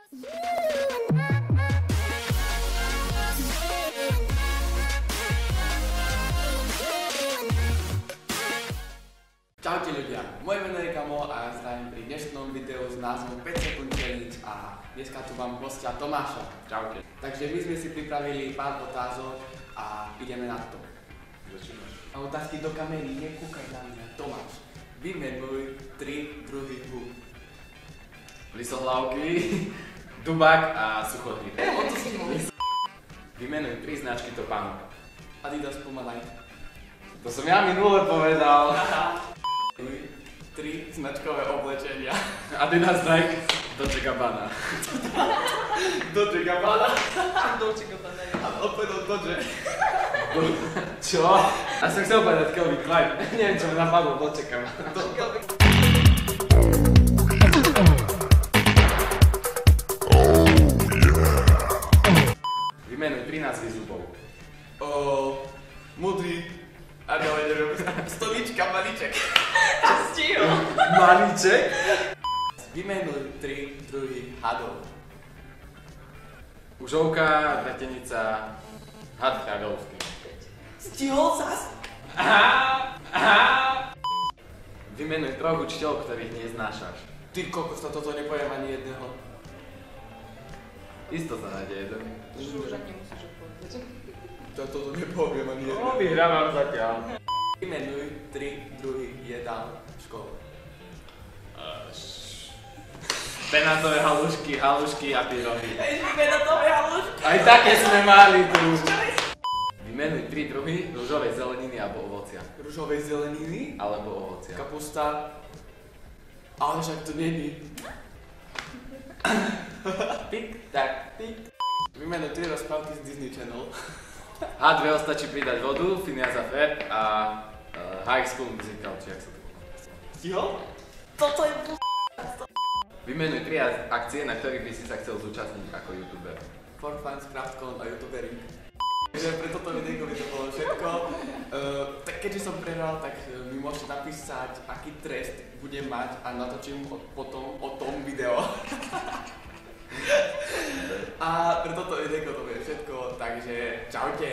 Čaute ľudia, moje meno je Kamo a ja zdravím pri dnešnom videu s názvom 5 sekúnd challenge a dneska tu mám hostia Tomáša. Čaute. Takže my sme si pripravili pár otázok a ideme na to. Začínaš. A otázky do kamery, nekúkaj na mňa. Tomáš, vymenuj 3 druhy húb. Lisohlavky, dubák a suchotý. O to si mohol. Vymenuj 3 značky topánok. Adidas, Puma, Nike. To som ja minule povedal. 3 značkové oblečenia. Adidas, Nike, Dolce Gabbana. Dolce Gabbana. Dolce Gabbana. A odpovedal Dolce. Čo? Ja som chcel povedať Calvin Klein. Neviem, čo mi napadlo, Dolce Gabbana. Vymenuj 3 názvy zubov. Mudrý. A ďalej neviem. Stolička, maliček. Stihol. Maliček? Vymenuj 3 druhy hadov. Užovka, dretenica, had kráľovský. Stihol zas? Vymenuj 3 učiteľov, ktorých neznášaš. Ty kokos, toto nepoviem ani jedného. Isto sa nájde jeden. Už ani nemusíš odpovedať. Toto nepoviem ani jedného. Vyhrávam zatiaľ. Vymenuj 3 druhy jedál v škole. Penátové halušky a pyrohy. Penátové halušky. Aj také sme mali tu. Vymenuj 3 druhy ružovej zeleniny alebo ovocia. Ružovej zeleniny, Alebo ovocia. kapusta, ale však to není. Tik, tak, tik. Vymenuj 3 rozprávky z Disney Channel. H2 stačí pridať vodu, Phineas a Ferb a High School Musical, či jak sa to volá. Stihol? Toto je Vymenuj 3 akcie, na ktorých by si sa chcel zúčastniť ako youtuber. For Fun, Craftcon a youtubering. Takže pre toto videjko by to bolo všetko. Tak keďže som prehral, tak mi môžete napísať, aký trest budem mať a natočím potom o tom video. A pre toto videjko to bude všetko, takže čaute.